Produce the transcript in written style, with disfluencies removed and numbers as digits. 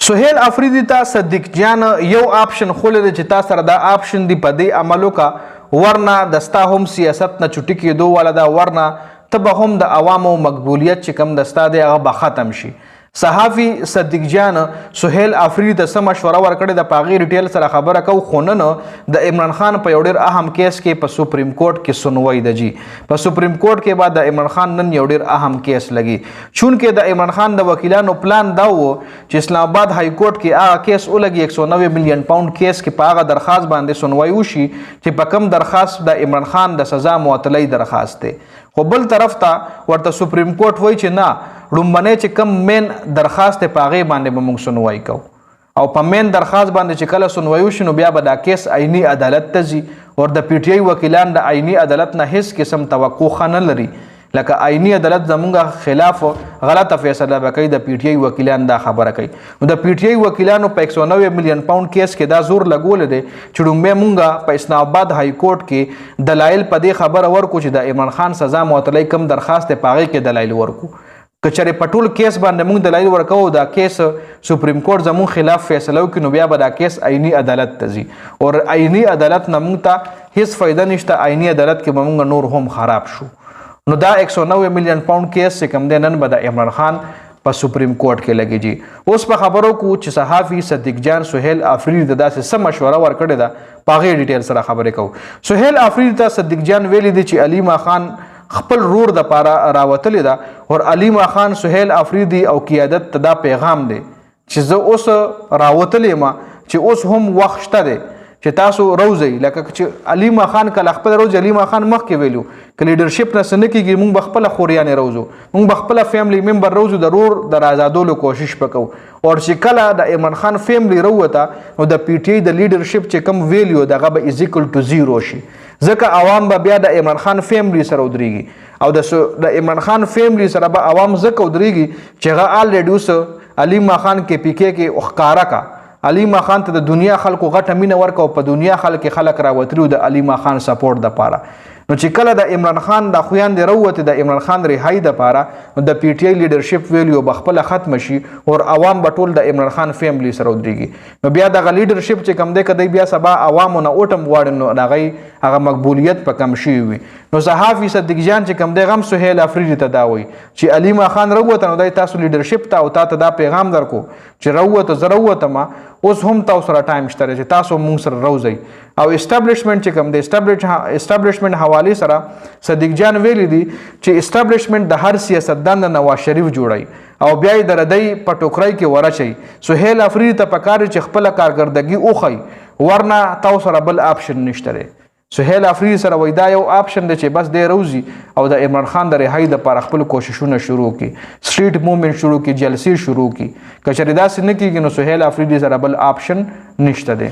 سهیل افریدي ته صدیق جان یو آپشن خولې دی چې تا سره دا آپشن دی په دې عملو کا ورنه د ستا هم سیاست نه چټي کېدو والا دا ورنه ته به هم د عوامو مقبولیت چې کم د ستا دی هغه به ختم شي. صحافي صدیق جان سهیل افریدي ته څه مشوره ورکړې ده په هغې ډیټیل سره خبره کوو خو نن د عمران خان په یو ډېر اهم کیس کې په سپریم کورټ کې سنوي ده جی. په سپریم کورټ کې بعد د عمران خان نن یو ډېر اهم کیس لګي چونکې د عمران خان د وکیلانو پلان دا و چې اسلام آباد های کورټ کې هغه کیس ولګي 190 ملین پاوند کیس کې په هغه درخواست باندې سنوي وشي چې په کم درخواست د عمران خان د سزا معطلۍ درخواست دی. خو بل طرف ته ورته سپریم کورټ وایي چې نه لومبنی چې کم مین درخواست په هغې باندې به موږ سنوي کوو او په مین درخواست باندې چې کله سنوي وشي نو بیا به دا کیس عیني عدالت ته ځي او د پی ټی آی وکیلان د عیني عدالت نه هیڅ قسم توقع ښه نه لري لکه عیني عدالت زمونږ خلاف غلطه فیصله به کوي. د پی ټی آی وکیلان دا خبره کوي نو د پی ټی آی وکیلانو په 190 ملین پاوند کیس کې دا زور لګولی دی چې ډومبی مونږه په اسلام آباد های کورټ کې دلایل په دې خبره ورکو چې د عمران خان سزا معطلۍ کم درخواست دی په هغې کې دلایل ورکو که چېرې په ټول کیس باندې موږ دلایل ورکوو دا کیس سپریم کورټ زموږ خلاف فیصله وکړي نو بیا به دا کیس عیني عدالت ته ځي او عیني عدالت نه موږ ته هېڅ فایده نشته. عیني عدالت کې به موږ نور هم خراب شو. نو دا 190 ملین پاوند کیس چې کوم دی نن به د عمران خان په سپریم کورټ کې لګي جي. اوس په خبرو کو چې صحافي صدیق جان سهیل افریدي ته داسې څه مشوره ورکړې ده په هغې ډیټیل سره خبرې کوو. سهیل افریدي ته صدیق جان ویلي دي چې علیما خان خپل رور د پاره راوتلی ده او علیما خان سهیل افریدي او قیادت ته دا پیغام دی چې زه اوس راوتلی یم چې اوس هم وخت شته دی چې تاسو روزئ لکه چې علیما خان کله خپل روز علیما خان مخکې ویلو که لیډرشپ نه څه نه کېږي موږ به خپله خوریانې روزو موږ به خپله فیملی ممبر روزو د رور د رازادولو کوشش به کوو او چې کله د عمران خان فیملی راووته نو د پی ټی آی د لیډرشپ چې کم ویلیو دغه به ایزیکل ټو زیرو شي ځکه عوام به بیا د عمران خان فیملی سره ودرېږي او د عمران خان فیملی سره به عوام ځکه ودرېږي چې هغه آلریډي اوس علیما خان کې پی کې کې ښکاره کا علیما خان ته د دنیا خلکو غټه مینه ورکه او په دنیا خلک راوتلي د علیما خان سپورټ دپاره نو چې کله د عمران خان د خویندې راووتې د عمران خان رهایي دپاره نو د پی ټی آی لیډرشپ ویلیو به خپله ختمه شي او عوام به ټول د عمران خان فیملی سره ودرېږي نو بیا دغه لیډرشپ چې کوم دی که دی بیا سبا عوامو نه اوټم غواړي نو د هغې هغه مقبولیت په کم شوي وي. نو صحافي صدیق جان چې کوم دی غم سهیل افریدي ته دا وایي چې علیما خان راووته نو دی تاسو لیډرشپ ته او تا ته دا پیغام درکو چې راووته زه راووتم اوس هم تاسو سره ټایم شته چې تاسو مونږ سره روزئ او اسټابلیشمنټ چې کوم دی اسټابلیشمنټ حوالې سره صدیق جان ویلی دي چې اسټابلیشمنټ د هر سیاستدان د نواز شریف جوړی او بیا یې د ردۍ په ټوکرۍ کې ورچوي. سهیل افریدي ته پکار چې خپله کارکردګي وښیي ورنه تاسو سره بل آپشن نشته دی. سهیل افریدي سره وایي دا یو آپشن دی چې بس دی روزي او د عمران خان د رهایي دپاره خپل کوششونه شروع کړي سټریټ موومنټ شروع کړي جلسې شروع کړي که چېرې داسې نه کېږي نو سهیل افریدي سره بل آپشن نشته دی.